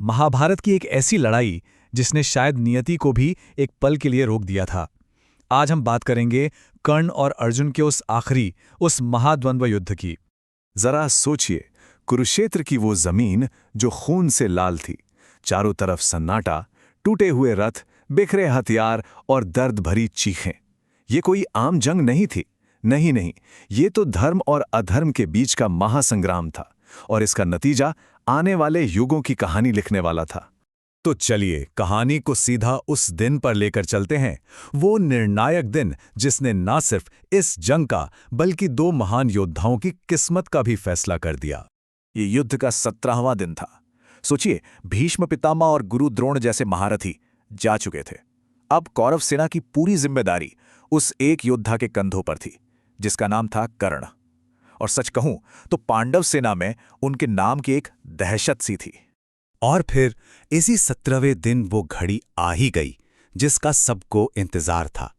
महाभारत की एक ऐसी लड़ाई जिसने शायद नियति को भी एक पल के लिए रोक दिया था। आज हम बात करेंगे कर्ण और अर्जुन के उस महाद्वंद्व युद्ध की। जरा सोचिए, कुरुक्षेत्र की वो जमीन जो खून से लाल थी, चारों तरफ सन्नाटा, टूटे हुए रथ, बिखरे हथियार और दर्द भरी चीखें। ये कोई आम जंग नहीं थी। नहीं नहीं, ये तो धर्म और अधर्म के बीच का महासंग्राम था, और इसका नतीजा आने वाले युगों की कहानी लिखने वाला था। तो चलिए कहानी को सीधा उस दिन पर लेकर चलते हैं, वो निर्णायक दिन जिसने न सिर्फ इस जंग का बल्कि दो महान योद्धाओं की किस्मत का भी फैसला कर दिया। ये युद्ध का 17वां दिन था। सोचिए, भीष्म पितामह और गुरु द्रोण जैसे महारथी जा चुके थे। अब कौरव सेना की पूरी जिम्मेदारी उस एक योद्धा के कंधों पर थी, जिसका नाम था कर्ण। और सच कहूं तो पांडव सेना में उनके नाम की एक दहशत सी थी। और फिर इसी 17वें दिन वो घड़ी आ ही गई जिसका सबको इंतजार था।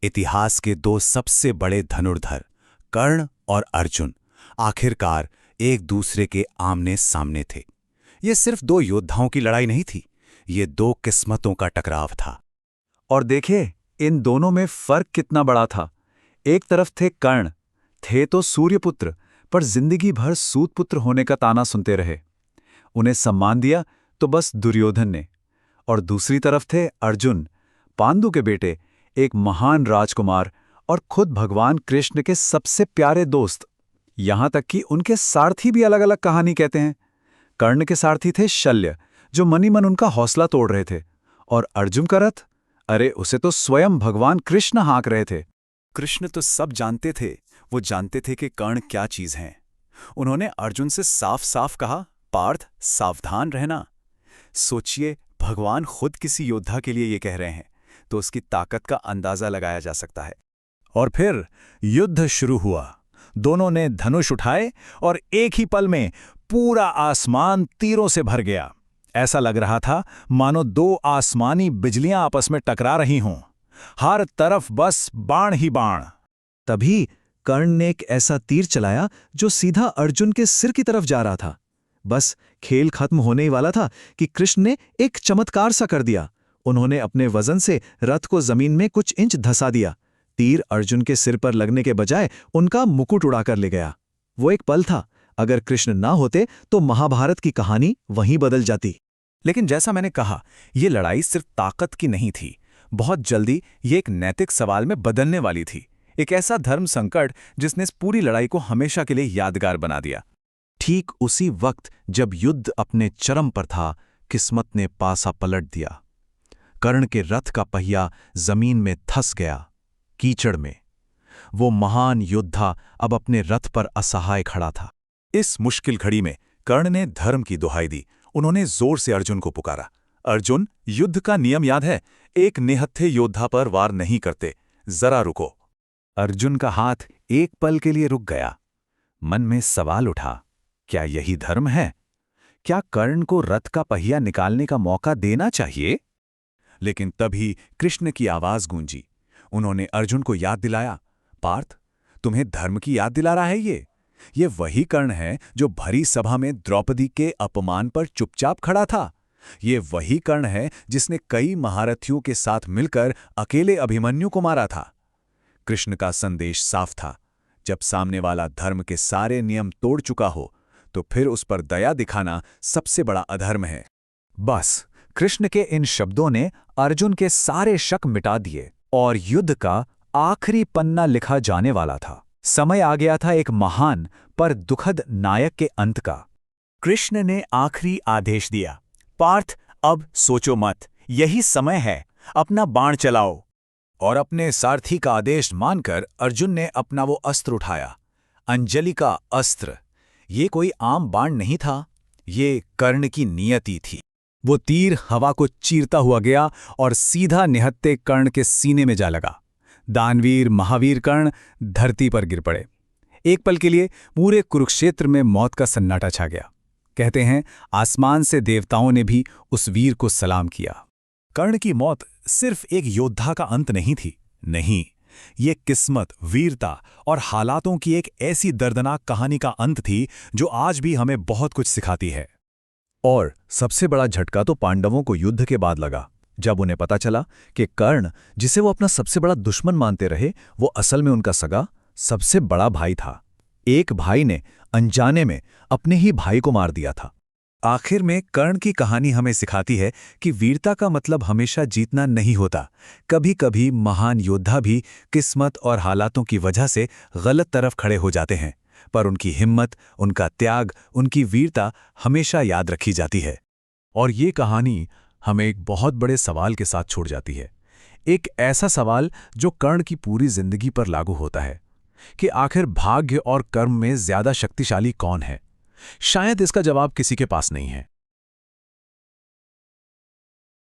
इतिहास के दो सबसे बड़े धनुर्धर कर्ण और अर्जुन आखिरकार एक दूसरे के आमने सामने थे। ये सिर्फ दो योद्धाओं की लड़ाई नहीं थी, ये दो किस्मतों का टकराव था। और देखे इन दोनों में फर्क कितना बड़ा था। एक तरफ थे कर्ण, थे तो सूर्यपुत्र, पर जिंदगी भर सूतपुत्र होने का ताना सुनते रहे। उन्हें सम्मान दिया तो बस दुर्योधन ने। और दूसरी तरफ थे अर्जुन, पांडु के बेटे, एक महान राजकुमार और खुद भगवान कृष्ण के सबसे प्यारे दोस्त। यहां तक कि उनके सारथी भी अलग अलग कहानी कहते हैं। कर्ण के सारथी थे शल्य, जो मनी मन उनका हौसला तोड़ रहे थे। और अर्जुन का रथ, अरे उसे तो स्वयं भगवान कृष्ण हाँक रहे थे। कृष्ण तो सब जानते थे, वो जानते थे कि कर्ण क्या चीज हैं। उन्होंने अर्जुन से साफ साफ कहा, पार्थ सावधान रहना। सोचिए, भगवान खुद किसी योद्धा के लिए ये कह रहे हैं, तो उसकी ताकत का अंदाजा लगाया जा सकता है। और फिर युद्ध शुरू हुआ। दोनों ने धनुष उठाए और एक ही पल में पूरा आसमान तीरों से भर गया। ऐसा लग रहा था मानो दो आसमानी बिजलियां आपस में टकरा रही हों। हर तरफ बस बाण ही बाण। तभी कर्ण ने एक ऐसा तीर चलाया जो सीधा अर्जुन के सिर की तरफ जा रहा था। बस खेल खत्म होने ही वाला था कि कृष्ण ने एक चमत्कार सा कर दिया। उन्होंने अपने वजन से रथ को जमीन में कुछ इंच धंसा दिया। तीर अर्जुन के सिर पर लगने के बजाय उनका मुकुट उड़ाकर ले गया। वो एक पल था, अगर कृष्ण ना होते तो महाभारत की कहानी वहीं बदल जाती। लेकिन जैसा मैंने कहा, ये लड़ाई सिर्फ ताकत की नहीं थी। बहुत जल्दी ये एक नैतिक सवाल में बदलने वाली थी। एक ऐसा धर्म संकट जिसने इस पूरी लड़ाई को हमेशा के लिए यादगार बना दिया। ठीक उसी वक्त जब युद्ध अपने चरम पर था, किस्मत ने पासा पलट दिया। कर्ण के रथ का पहिया जमीन में धंस गया, कीचड़ में। वो महान योद्धा अब अपने रथ पर असहाय खड़ा था। इस मुश्किल घड़ी में कर्ण ने धर्म की दुहाई दी। उन्होंने जोर से अर्जुन को पुकारा, अर्जुन, युद्ध का नियम याद है? एक निहत्थे योद्धा पर वार नहीं करते, जरा रुको। अर्जुन का हाथ एक पल के लिए रुक गया। मन में सवाल उठा, क्या यही धर्म है? क्या कर्ण को रथ का पहिया निकालने का मौका देना चाहिए? लेकिन तभी कृष्ण की आवाज गूंजी। उन्होंने अर्जुन को याद दिलाया, पार्थ, तुम्हें धर्म की याद दिला रहा है ये वही कर्ण है जो भरी सभा में द्रौपदी के अपमान पर चुपचाप खड़ा था। ये वही कर्ण है जिसने कई महारथियों के साथ मिलकर अकेले अभिमन्यु को मारा था। कृष्ण का संदेश साफ था, जब सामने वाला धर्म के सारे नियम तोड़ चुका हो तो फिर उस पर दया दिखाना सबसे बड़ा अधर्म है। बस कृष्ण के इन शब्दों ने अर्जुन के सारे शक मिटा दिए और युद्ध का आखिरी पन्ना लिखा जाने वाला था। समय आ गया था एक महान पर दुखद नायक के अंत का। कृष्ण ने आखिरी आदेश दिया, पार्थ, अब सोचो मत, यही समय है, अपना बाण चलाओ। और अपने सारथी का आदेश मानकर अर्जुन ने अपना वो अस्त्र उठाया, अंजलि का अस्त्र। ये कोई आम बाण नहीं था, ये कर्ण की नियति थी। वो तीर हवा को चीरता हुआ गया और सीधा निहत्थे कर्ण के सीने में जा लगा। दानवीर महावीर कर्ण धरती पर गिर पड़े। एक पल के लिए पूरे कुरुक्षेत्र में मौत का सन्नाटा छा गया। कहते हैं आसमान से देवताओं ने भी उस वीर को सलाम किया। कर्ण की मौत सिर्फ एक योद्धा का अंत नहीं थी। नहीं, ये किस्मत, वीरता और हालातों की एक ऐसी दर्दनाक कहानी का अंत थी जो आज भी हमें बहुत कुछ सिखाती है। और सबसे बड़ा झटका तो पांडवों को युद्ध के बाद लगा, जब उन्हें पता चला कि कर्ण, जिसे वो अपना सबसे बड़ा दुश्मन मानते रहे, वो असल में उनका सगा सबसे बड़ा भाई था। एक भाई ने अनजाने में अपने ही भाई को मार दिया था। आखिर में कर्ण की कहानी हमें सिखाती है कि वीरता का मतलब हमेशा जीतना नहीं होता। कभी कभी महान योद्धा भी किस्मत और हालातों की वजह से गलत तरफ खड़े हो जाते हैं, पर उनकी हिम्मत, उनका त्याग, उनकी वीरता हमेशा याद रखी जाती है। और ये कहानी हमें एक बहुत बड़े सवाल के साथ छोड़ जाती है। एक ऐसा सवाल जो कर्ण की पूरी जिंदगी पर लागू होता है कि आखिर भाग्य और कर्म में ज्यादा शक्तिशाली कौन है। शायद इसका जवाब किसी के पास नहीं है।